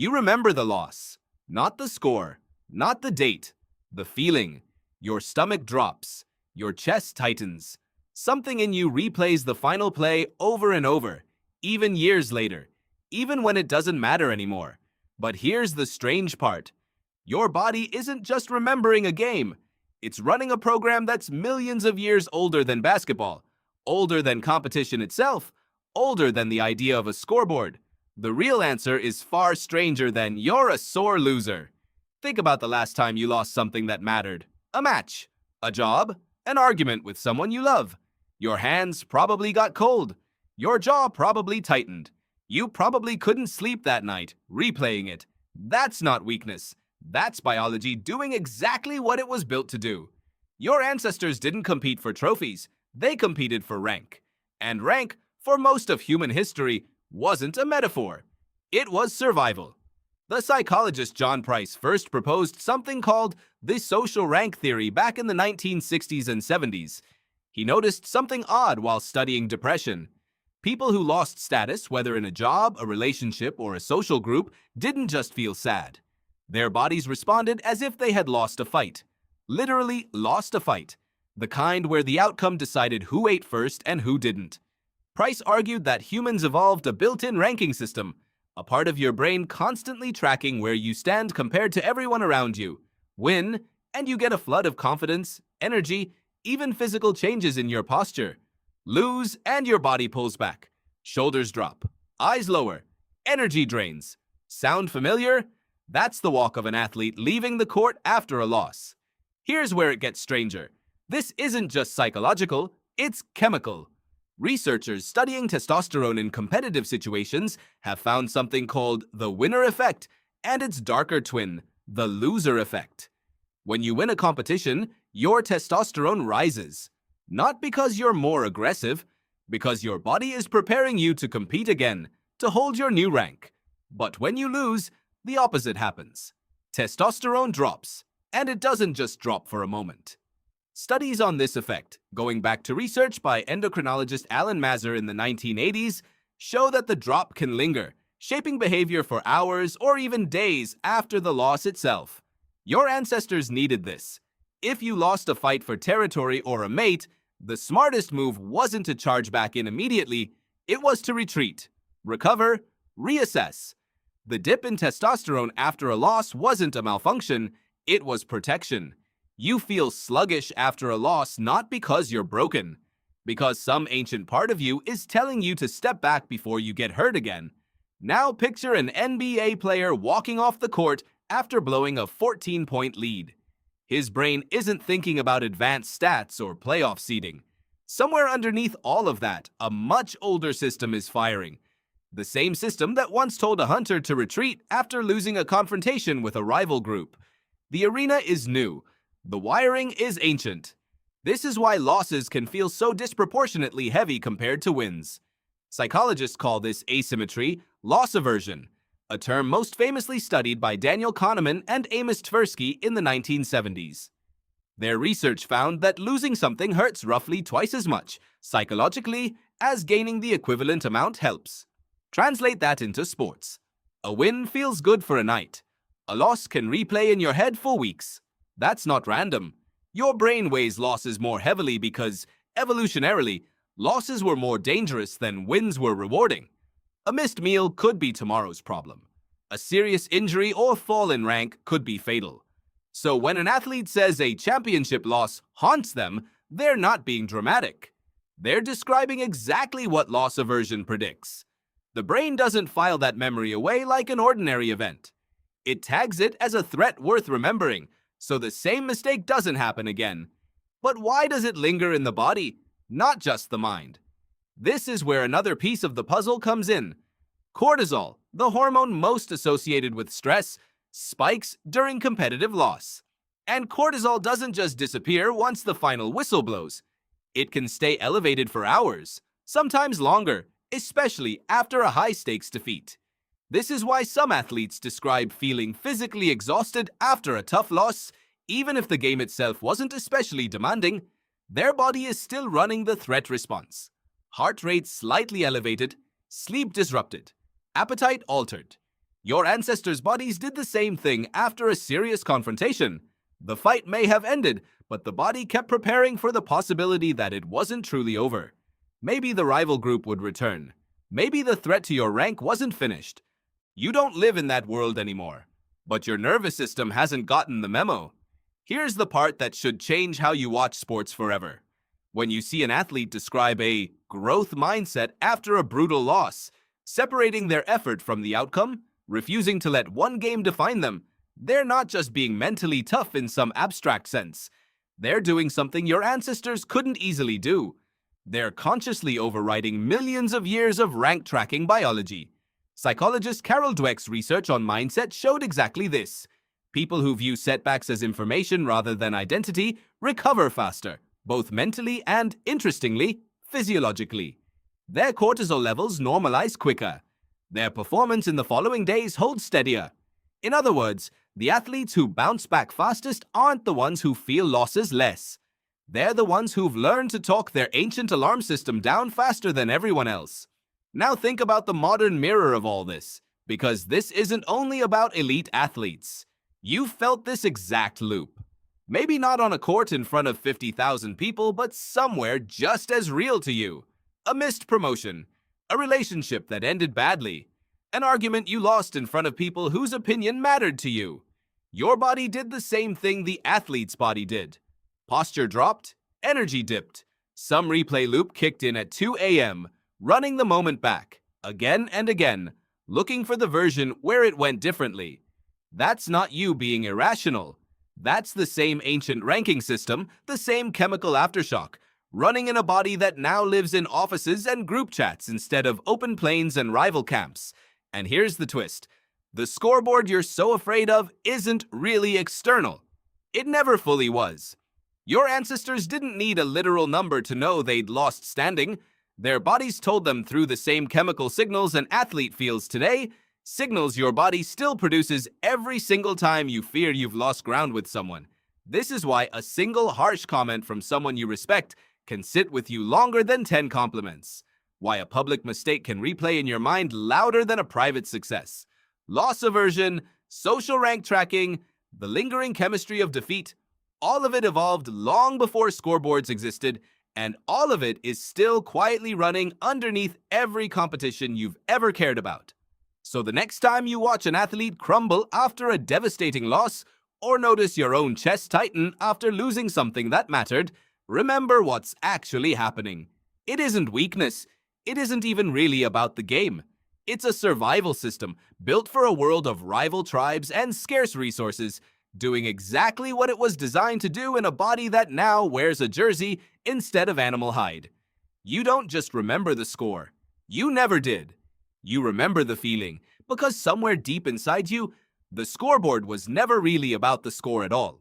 You remember the loss, not the score, not the date, the feeling. Your stomach drops, your chest tightens. Something in you replays the final play over and over, even years later, even when it doesn't matter anymore. But here's the strange part. Your body isn't just remembering a game. It's running a program that's millions of years older than basketball, older than competition itself, older than the idea of a scoreboard. The real answer is far stranger than "you're a sore loser." Think about the last time you lost something that mattered. A match, a job, an argument with someone you love. Your hands probably got cold. Your jaw probably tightened. You probably couldn't sleep that night, replaying it. That's not weakness. That's biology doing exactly what it was built to do. Your ancestors didn't compete for trophies. They competed for rank. And rank, for most of human history, wasn't a metaphor. It was survival. The psychologist John Price first proposed something called the social rank theory back in the 1960s and 70s. He noticed something odd while studying depression. People who lost status, whether in a job, a relationship, or a social group, didn't just feel sad. Their bodies responded as if they had lost a fight. Literally lost a fight. The kind where the outcome decided who ate first and who didn't. Price argued that humans evolved a built-in ranking system, a part of your brain constantly tracking where you stand compared to everyone around you. Win, and you get a flood of confidence, energy, even physical changes in your posture. Lose, and your body pulls back. Shoulders drop, eyes lower, energy drains. Sound familiar? That's the walk of an athlete leaving the court after a loss. Here's where it gets stranger. This isn't just psychological, it's chemical. Researchers studying testosterone in competitive situations have found something called the winner effect and its darker twin, the loser effect. When you win a competition, your testosterone rises. Not because you're more aggressive, because your body is preparing you to compete again, to hold your new rank. But when you lose, the opposite happens. Testosterone drops, and it doesn't just drop for a moment. Studies on this effect, going back to research by endocrinologist Alan Mazur in the 1980s, show that the drop can linger, shaping behavior for hours or even days after the loss itself. Your ancestors needed this. If you lost a fight for territory or a mate, the smartest move wasn't to charge back in immediately, it was to retreat, recover, reassess. The dip in testosterone after a loss wasn't a malfunction, it was protection. You feel sluggish after a loss not because you're broken, because some ancient part of you is telling you to step back before you get hurt again. Now picture an NBA player walking off the court after blowing a 14-point lead. His brain isn't thinking about advanced stats or playoff seeding. Somewhere underneath all of that, a much older system is firing. The same system that once told a hunter to retreat after losing a confrontation with a rival group. The arena is new. The wiring is ancient. This is why losses can feel so disproportionately heavy compared to wins. Psychologists call this asymmetry loss aversion, a term most famously studied by Daniel Kahneman and Amos Tversky in the 1970s. Their research found that losing something hurts roughly twice as much, psychologically, as gaining the equivalent amount helps. Translate that into sports. A win feels good for a night. A loss can replay in your head for weeks. That's not random. Your brain weighs losses more heavily because, evolutionarily, losses were more dangerous than wins were rewarding. A missed meal could be tomorrow's problem. A serious injury or fall in rank could be fatal. So when an athlete says a championship loss haunts them, they're not being dramatic. They're describing exactly what loss aversion predicts. The brain doesn't file that memory away like an ordinary event. It tags it as a threat worth remembering, so the same mistake doesn't happen again. But why does it linger in the body, not just the mind? This is where another piece of the puzzle comes in. Cortisol, the hormone most associated with stress, spikes during competitive loss. And cortisol doesn't just disappear once the final whistle blows. It can stay elevated for hours, sometimes longer, especially after a high-stakes defeat. This is why some athletes describe feeling physically exhausted after a tough loss, even if the game itself wasn't especially demanding. Their body is still running the threat response. Heart rate slightly elevated, sleep disrupted, appetite altered. Your ancestors' bodies did the same thing after a serious confrontation. The fight may have ended, but the body kept preparing for the possibility that it wasn't truly over. Maybe the rival group would return. Maybe the threat to your rank wasn't finished. You don't live in that world anymore. But your nervous system hasn't gotten the memo. Here's the part that should change how you watch sports forever. When you see an athlete describe a growth mindset after a brutal loss, separating their effort from the outcome, refusing to let one game define them, they're not just being mentally tough in some abstract sense. They're doing something your ancestors couldn't easily do. They're consciously overriding millions of years of rank tracking biology. Psychologist Carol Dweck's research on mindset showed exactly this. People who view setbacks as information rather than identity recover faster, both mentally and, interestingly, physiologically. Their cortisol levels normalize quicker. Their performance in the following days holds steadier. In other words, the athletes who bounce back fastest aren't the ones who feel losses less. They're the ones who've learned to talk their ancient alarm system down faster than everyone else. Now think about the modern mirror of all this, because this isn't only about elite athletes. You've felt this exact loop. Maybe not on a court in front of 50,000 people, but somewhere just as real to you. A missed promotion, a relationship that ended badly, an argument you lost in front of people whose opinion mattered to you. Your body did the same thing the athlete's body did. Posture dropped, energy dipped. Some replay loop kicked in at 2 a.m., running the moment back, again and again, looking for the version where it went differently. That's not you being irrational. That's the same ancient ranking system, the same chemical aftershock, running in a body that now lives in offices and group chats instead of open plains and rival camps. And here's the twist. The scoreboard you're so afraid of isn't really external. It never fully was. Your ancestors didn't need a literal number to know they'd lost standing. Their bodies told them through the same chemical signals an athlete feels today, signals your body still produces every single time you fear you've lost ground with someone. This is why a single harsh comment from someone you respect can sit with you longer than 10 compliments. Why a public mistake can replay in your mind louder than a private success. Loss aversion, social rank tracking, the lingering chemistry of defeat, all of it evolved long before scoreboards existed, and all of it is still quietly running underneath every competition you've ever cared about. So the next time you watch an athlete crumble after a devastating loss, or notice your own chest tighten after losing something that mattered, remember what's actually happening. It isn't weakness. It isn't even really about the game. It's a survival system built for a world of rival tribes and scarce resources, doing exactly what it was designed to do in a body that now wears a jersey instead of animal hide. You don't just remember the score. You never did. You remember the feeling, because somewhere deep inside you, the scoreboard was never really about the score at all.